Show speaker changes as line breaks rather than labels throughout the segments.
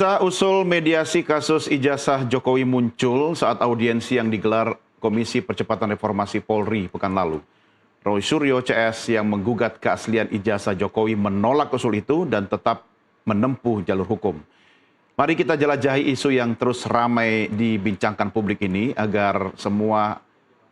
Usul mediasi kasus ijazah Jokowi muncul saat audiensi yang digelar Komisi Percepatan Reformasi Polri pekan lalu. Roy Suryo CS yang menggugat keaslian ijazah Jokowi menolak usul itu dan tetap menempuh jalur hukum. Mari kita jelajahi isu yang terus ramai dibincangkan publik ini agar semua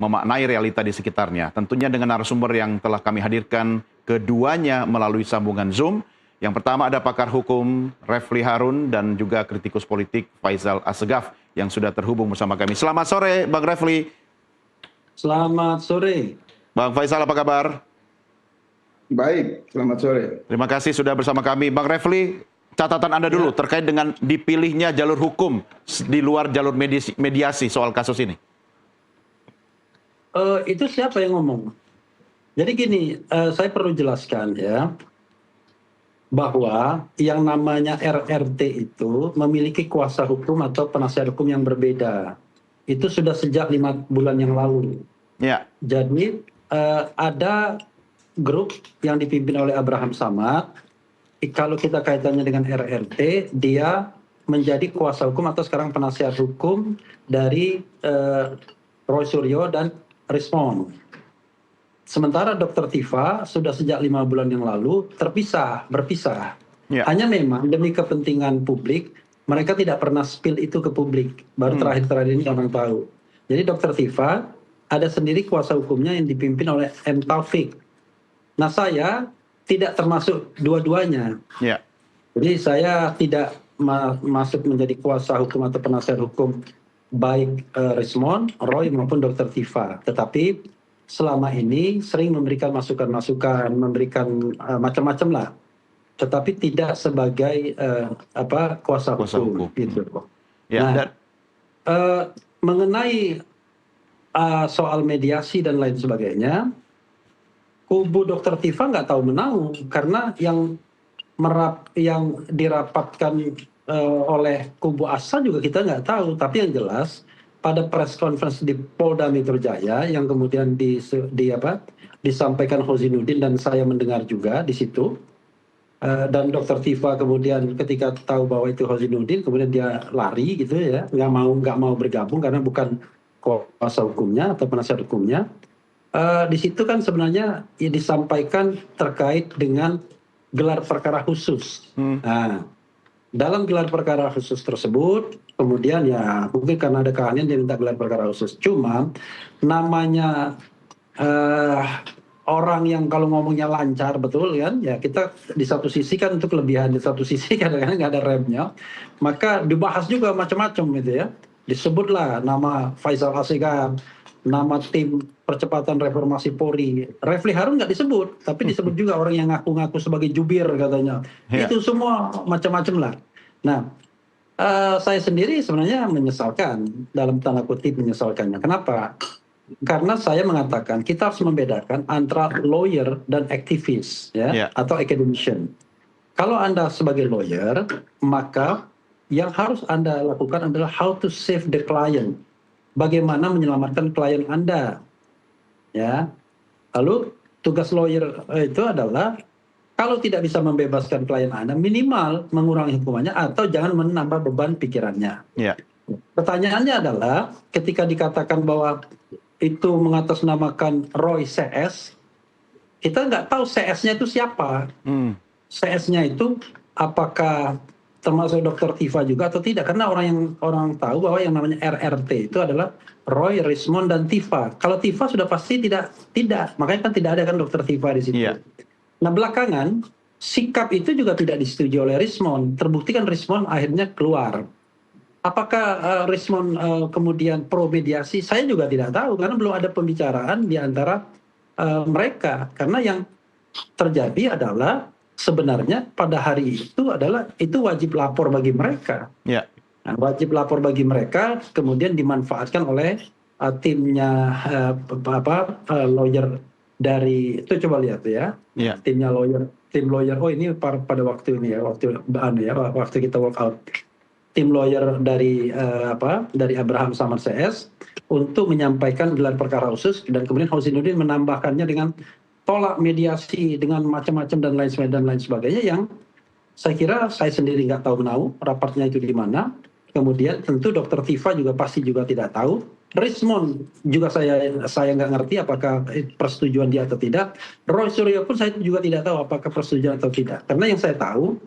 memaknai realita di sekitarnya. Tentunya dengan narasumber yang telah kami hadirkan keduanya melalui sambungan Zoom. Yang pertama ada pakar hukum Refli Harun dan juga kritikus politik Faisal Assegaf yang sudah terhubung bersama kami. Selamat sore Bang Refli.
Selamat sore.
Bang Faisal apa kabar?
Baik, selamat sore.
Terima kasih sudah bersama kami. Bang Refli, catatan Anda dulu terkait dengan dipilihnya jalur hukum di luar jalur mediasi soal kasus ini.
Itu siapa yang ngomong? Jadi gini, saya perlu jelaskan ya, bahwa yang namanya RRT itu memiliki kuasa hukum atau penasihat hukum yang berbeda. Itu sudah sejak 5 bulan yang lalu.
Ya.
Jadi ada grup yang dipimpin oleh Abraham Samad. Kalau kita kaitannya dengan RRT, dia menjadi kuasa hukum atau sekarang penasihat hukum dari Roy Suryo dan Rismon. Sementara Dr. Tifa sudah sejak 5 bulan yang lalu berpisah.
Ya.
Hanya memang demi kepentingan publik, mereka tidak pernah spill itu ke publik. Baru terakhir-terakhir ini orang tahu. Jadi Dr. Tifa ada sendiri kuasa hukumnya yang dipimpin oleh M. Taufik. Nah saya tidak termasuk dua-duanya.
Ya.
Jadi saya tidak masuk menjadi kuasa hukum atau penasihat hukum baik Rismon, Roy maupun Dr. Tifa. Tetapi selama ini sering memberikan masukan-masukan, memberikan macam-macam lah, tetapi tidak sebagai kuasa hukum. Gitu.
Ya,
nah, mengenai soal mediasi dan lain sebagainya, kubu Dr. Tifa nggak tahu menahu karena yang dirapatkan oleh kubu Asa juga kita nggak tahu, tapi yang jelas pada press conference di Polda Metro Jaya yang kemudian disampaikan Hozinuddin dan saya mendengar juga di situ, dan Dr. Tifa kemudian ketika tahu bahwa itu Hozinuddin kemudian dia lari gitu ya, nggak mau bergabung karena bukan kuasa hukumnya atau penasihat hukumnya. Di situ kan sebenarnya ya disampaikan terkait dengan gelar perkara khusus. Nah, dalam gelar perkara khusus tersebut, kemudian ya mungkin karena ada keahlian dia minta gelar perkara khusus. Cuma namanya orang yang kalau ngomongnya lancar betul kan, ya kita di satu sisi kan untuk kelebihan, di satu sisi kadang-kadang nggak ada remnya. Maka dibahas juga macam-macam gitu ya. Disebutlah nama Faisal Assegaf, nama tim percepatan reformasi Polri. Refli Harun nggak disebut, tapi disebut juga orang yang ngaku-ngaku sebagai jubir katanya. Ya. Itu semua macam-macam lah. Nah, saya sendiri sebenarnya menyesalkan, dalam tanda kutip menyesalkannya. Kenapa? Karena saya mengatakan kita harus membedakan antara lawyer dan aktivis, ya, atau academician. Kalau Anda sebagai lawyer, maka yang harus Anda lakukan adalah how to save the client. Bagaimana menyelamatkan klien Anda. Ya. Lalu tugas lawyer itu adalah kalau tidak bisa membebaskan klien Anda, minimal mengurangi hukumannya atau jangan menambah beban pikirannya.
Yeah.
Pertanyaannya adalah ketika dikatakan bahwa itu mengatasnamakan Roy CS, kita nggak tahu CS-nya itu siapa. CS-nya itu apakah termasuk Dr. Tifa juga atau tidak? Karena orang tahu bahwa yang namanya RRT itu adalah Roy, Rismon, dan Tifa. Kalau Tifa sudah pasti tidak. Makanya kan tidak ada kan Dr. Tifa di situ. Yeah. Nah belakangan sikap itu juga tidak disetujui oleh Rismon. Terbukti kan Rismon akhirnya keluar. Apakah Rismon kemudian pro mediasi? Saya juga tidak tahu karena belum ada pembicaraan di antara mereka. Karena yang terjadi adalah sebenarnya pada hari itu wajib lapor bagi mereka.
Yeah.
Nah, wajib lapor bagi mereka kemudian dimanfaatkan oleh timnya lawyer dari itu, coba lihat ya. Yeah. Tim lawyer. Oh ini pada waktu ini ya, waktu kita walk out. Tim lawyer dari Abraham Samad CS untuk menyampaikan gelar perkara khusus dan kemudian Hozinuddin menambahkannya dengan tolak mediasi dengan macam-macam dan lain sebagainya yang saya kira saya sendiri nggak tahu menahu rapatnya itu di mana. Kemudian tentu Dr. Tifa juga pasti juga tidak tahu. Rismond juga saya nggak ngerti apakah persetujuan dia atau tidak. Roy Suryo pun saya juga tidak tahu apakah persetujuan atau tidak. Karena yang saya tahu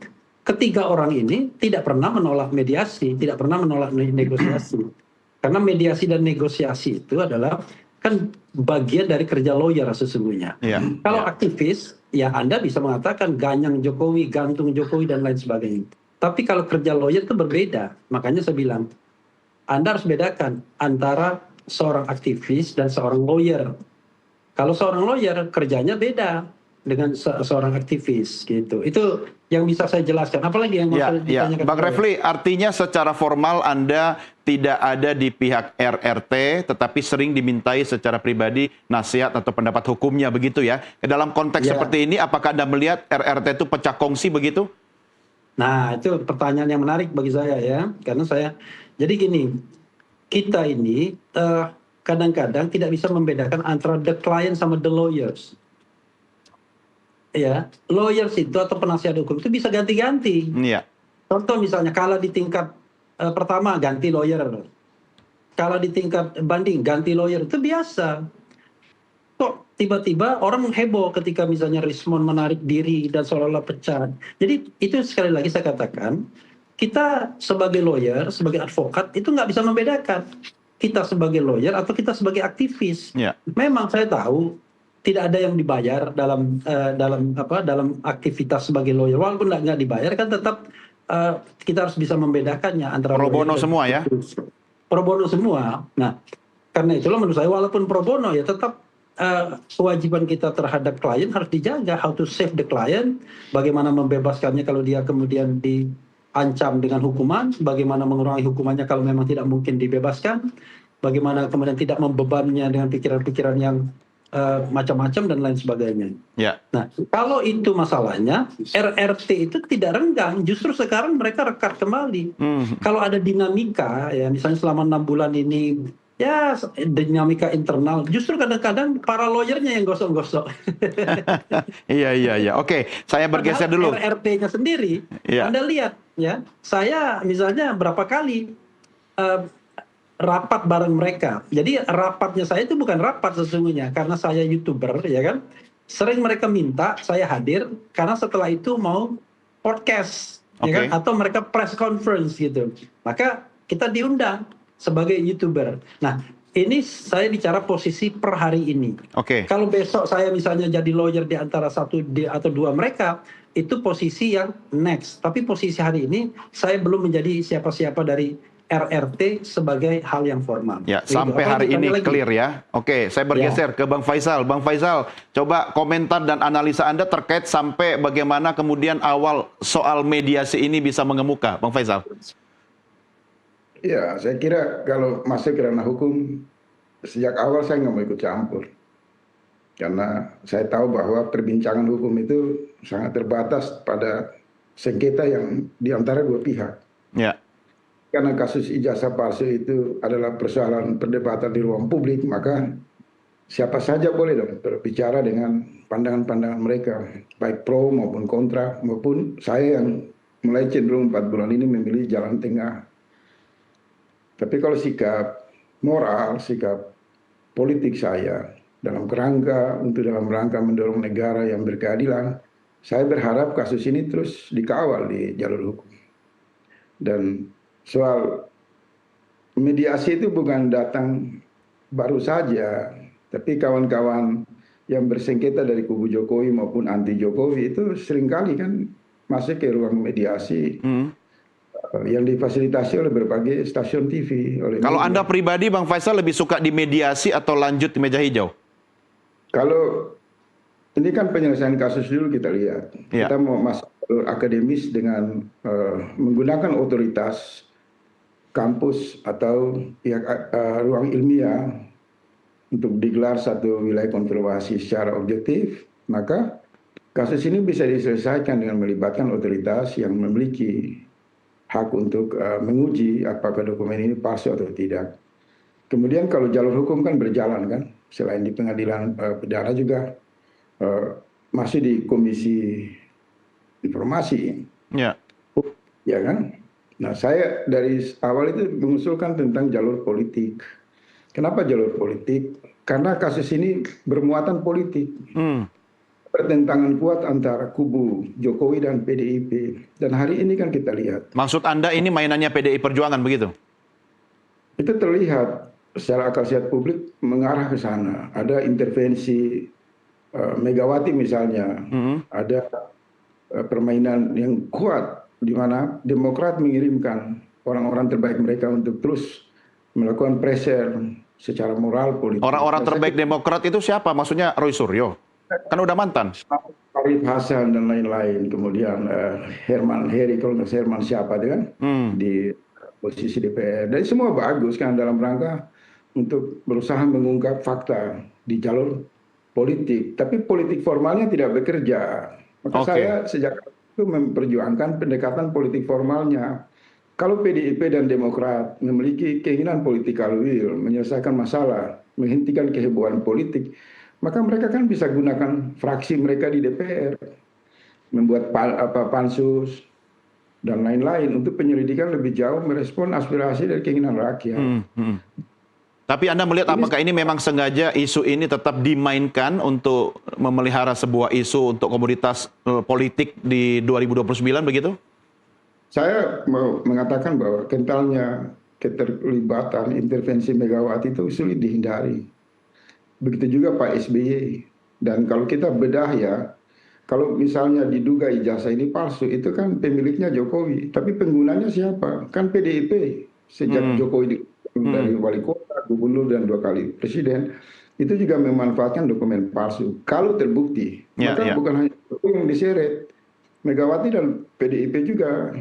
ketiga orang ini tidak pernah menolak mediasi, tidak pernah menolak negosiasi. Karena mediasi dan negosiasi itu adalah kan bagian dari kerja lawyer sesungguhnya.
Iya,
Kalau
iya.
aktivis, ya Anda bisa mengatakan ganyang Jokowi, gantung Jokowi, dan lain sebagainya. Tapi kalau kerja lawyer itu berbeda. Makanya saya bilang, Anda harus bedakan antara seorang aktivis dan seorang lawyer. Kalau seorang lawyer, kerjanya beda dengan seorang aktivis gitu. Itu yang bisa saya jelaskan. Apalagi yang mau
Ya,
saya
ya.
ditanyakan
Bang
ke saya?
Refli, artinya secara formal Anda tidak ada di pihak RRT, tetapi sering dimintai secara pribadi nasihat atau pendapat hukumnya, begitu ya? Dalam konteks
Ya.
seperti ini, apakah Anda melihat RRT itu pecah kongsi begitu?
Nah, itu pertanyaan yang menarik bagi saya ya. Karena jadi gini, kita ini kadang-kadang tidak bisa membedakan antara the client sama the lawyers. Ya, lawyers itu atau penasihat hukum itu bisa ganti-ganti.
Iya.
Contoh misalnya kalau di tingkat pertama ganti lawyer, kalau di tingkat banding ganti lawyer, itu biasa. Kok tiba-tiba orang heboh ketika misalnya Rismond menarik diri dan seolah-olah pecah. Jadi itu sekali lagi saya katakan, kita sebagai lawyer, sebagai advokat itu nggak bisa membedakan kita sebagai lawyer atau kita sebagai aktivis.
Iya.
Memang saya tahu tidak ada yang dibayar dalam aktivitas sebagai lawyer. Walaupun nggak dibayar kan tetap kita harus bisa membedakannya antara
Pro
lawyer
bono
dan
semua ya?
aktivis. Pro bono semua. Nah, karena itulah menurut saya walaupun pro bono ya tetap kewajiban kita terhadap klien harus dijaga. How to save the client, bagaimana membebaskannya kalau dia kemudian diancam dengan hukuman, bagaimana mengurangi hukumannya kalau memang tidak mungkin dibebaskan, bagaimana kemudian tidak membebannya dengan pikiran-pikiran yang macam-macam dan lain sebagainya.
Ya.
Nah, kalau itu masalahnya, RRT itu tidak renggang, justru sekarang mereka rekat kembali. Kalau ada dinamika, ya misalnya selama 6 bulan ini, ya dinamika internal, justru kadang-kadang para lawyernya yang gosok-gosok.
Iya. Oke, saya bergeser dulu.
RRT-nya sendiri,
Iya.
Anda lihat, ya, saya misalnya berapa kali rapat bareng mereka. Jadi rapatnya saya itu bukan rapat sesungguhnya, karena saya YouTuber, ya kan. Sering mereka minta saya hadir, karena setelah itu mau podcast, ya kan,
Oke.
atau mereka press conference gitu. Maka kita diundang sebagai YouTuber. Nah, ini saya bicara posisi per hari ini.
Oke.
Kalau besok saya misalnya jadi lawyer di antara satu atau dua mereka, itu posisi yang next. Tapi posisi hari ini saya belum menjadi siapa-siapa dari RRT sebagai hal yang formal.
Ya,
Begitu.
sampai
Apa
hari
ditanya
ini
lagi?
clear ya. Oke, saya bergeser ke Bang Faisal. Bang Faisal, coba komentar dan analisa Anda terkait sampai bagaimana kemudian awal soal mediasi ini bisa mengemuka, Bang Faisal.
Ya, saya kira kalau masuk ke ranah hukum, sejak awal saya nggak mau ikut campur. Karena saya tahu bahwa perbincangan hukum itu sangat terbatas pada sengketa yang di antara dua pihak.
Ya.
Karena kasus ijazah palsu itu adalah persoalan perdebatan di ruang publik, maka siapa saja boleh dong berbicara dengan pandangan-pandangan mereka, baik pro maupun kontra, maupun saya yang mulai cenderung 4 bulan ini memilih jalan tengah. Tapi kalau sikap moral, sikap politik saya dalam rangka mendorong negara yang berkeadilan, saya berharap kasus ini terus dikawal di jalur hukum. Dan soal mediasi itu bukan datang baru saja, tapi kawan-kawan yang bersengketa dari kubu Jokowi maupun anti Jokowi itu seringkali kan masuk ke ruang mediasi yang difasilitasi oleh berbagai stasiun TV.
Kalau Anda pribadi, Bang Faisal, lebih suka di mediasi atau lanjut di meja hijau?
Kalau ini kan penyelesaian kasus dulu kita lihat.
Ya.
Kita mau masuk akademis dengan menggunakan otoritas kampus atau ruang ilmiah untuk digelar satu wilayah kontroversi secara objektif, maka kasus ini bisa diselesaikan dengan melibatkan otoritas yang memiliki hak untuk menguji apakah dokumen ini palsu atau tidak. Kemudian kalau jalur hukum kan berjalan kan, selain di pengadilan pidana juga masih di komisi informasi.
Ya.
Ya kan? Nah, saya dari awal itu mengusulkan tentang jalur politik. Kenapa jalur politik? Karena kasus ini bermuatan politik.
Hmm.
Pertentangan kuat antara kubu Jokowi dan PDIP. Dan hari ini kan kita lihat,
Maksud Anda ini mainannya PDI Perjuangan begitu?
itu terlihat secara akal sehat publik mengarah ke sana. Ada intervensi Megawati misalnya, ada permainan yang kuat di mana Demokrat mengirimkan orang-orang terbaik mereka untuk terus melakukan pressure secara moral politik.
Orang-orang
Nah, saya
terbaik Demokrat itu siapa? Maksudnya Roy Suryo? Kan udah mantan.
Arif Hasan dan lain-lain, kemudian Herman Heri, kalau nggak salah Herman siapa itu kan di posisi DPR. Dan semua bagus kan dalam rangka untuk berusaha mengungkap fakta di jalur politik. Tapi politik formalnya tidak bekerja. Maka
Oke.
saya sejak itu memperjuangkan pendekatan politik formalnya. Kalau PDIP dan Demokrat memiliki keinginan political will, menyelesaikan masalah, menghentikan kehebohan politik, maka mereka kan bisa gunakan fraksi mereka di DPR, membuat pansus dan lain-lain untuk penyelidikan lebih jauh merespon aspirasi dan keinginan rakyat.
Tapi Anda melihat apakah ini memang sengaja isu ini tetap dimainkan untuk memelihara sebuah isu untuk komoditas politik di 2029 begitu?
Saya mau mengatakan bahwa kentalnya keterlibatan intervensi Megawati itu sulit dihindari. Begitu juga Pak SBY. Dan kalau kita bedah ya, kalau misalnya diduga ijazah ini palsu, itu kan pemiliknya Jokowi. Tapi penggunanya siapa? Kan PDIP. Sejak Jokowi dari wali kota, gubernur, dan 2 kali presiden, itu juga memanfaatkan dokumen palsu. Kalau terbukti, maka bukan hanya Jokowi yang diseret. Megawati dan PDIP juga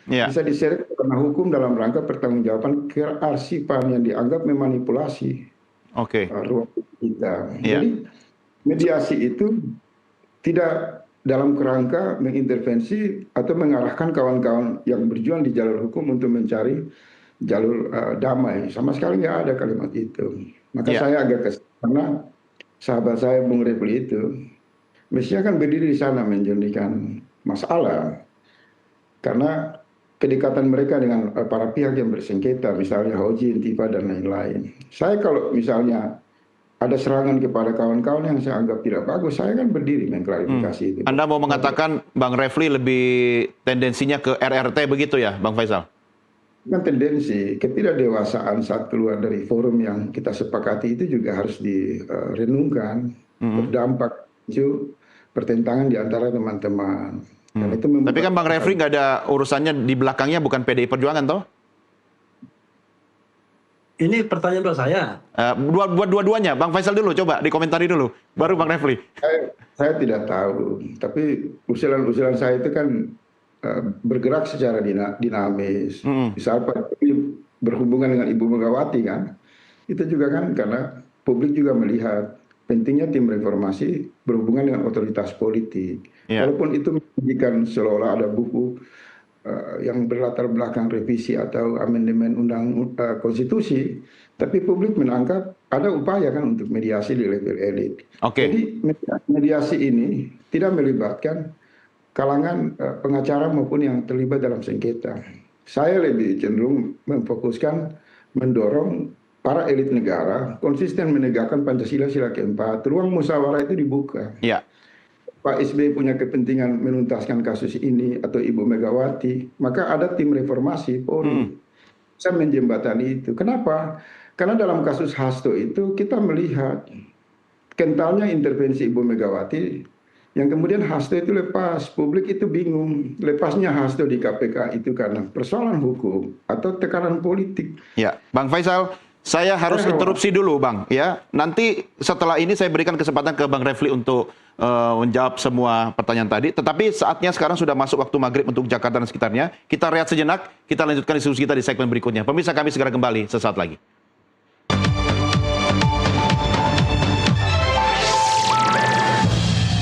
bisa diseret karena hukum dalam rangka pertanggungjawaban kearsipan yang dianggap memanipulasi ruang kita. Jadi mediasi itu tidak dalam kerangka mengintervensi atau mengarahkan kawan-kawan yang berjuang di jalur hukum untuk mencari jalur damai. Sama sekali nggak ada kalimat itu. Maka saya agak kesal karena sahabat saya Bung Refli itu mestinya kan berdiri di sana menjernihkan masalah. Karena kedekatan mereka dengan para pihak yang bersengketa, misalnya Hoji, Intifa, dan lain-lain. Saya kalau misalnya ada serangan kepada kawan-kawan yang saya anggap tidak bagus, saya kan berdiri mengklarifikasi itu.
Anda mau mengatakan Bang Refli lebih tendensinya ke RRT begitu ya, Bang Faisal?
Kan tendensi ketidakdewasaan saat keluar dari forum yang kita sepakati itu juga harus direnungkan, berdampak isu pertentangan di antara teman-teman.
Tapi kan Bang Refli nggak ada urusannya di belakangnya, bukan PDI Perjuangan toh?
Ini pertanyaan buat saya.
Buat dua-duanya, Bang Faisal dulu, coba dikomentari dulu, baru Bang Refli.
Saya tidak tahu, tapi usulan-usulan saya itu kan bergerak secara dinamis. Misal Pak Jokowi berhubungan dengan Ibu Megawati kan, itu juga kan karena publik juga melihat pentingnya tim reformasi berhubungan dengan otoritas politik. Walaupun itu menjadikan seolah-olah ada buku yang berlatar belakang revisi atau amandemen konstitusi, tapi publik menangkap ada upaya kan untuk mediasi di level elit. Jadi mediasi ini tidak melibatkan kalangan pengacara maupun yang terlibat dalam sengketa. Saya lebih cenderung memfokuskan mendorong para elit negara konsisten menegakkan Pancasila sila keempat. Ruang musyawarah itu dibuka. Pak SBY punya kepentingan menuntaskan kasus ini atau Ibu Megawati, maka ada tim reformasi Polri. Saya menjembatani itu. Kenapa? Karena dalam kasus Hasto itu kita melihat kentalnya intervensi Ibu Megawati, yang kemudian Hasto itu lepas. Publik itu bingung. Lepasnya Hasto di KPK itu karena persoalan hukum atau tekanan politik.
Ya, Bang Faisal, saya harus interupsi dulu, Bang. Ya, nanti setelah ini saya berikan kesempatan ke Bang Refli untuk menjawab semua pertanyaan tadi. Tetapi saatnya sekarang sudah masuk waktu maghrib untuk Jakarta dan sekitarnya. Kita rehat sejenak, kita lanjutkan diskusi kita di segmen berikutnya. Pemirsa, kami segera kembali sesaat lagi.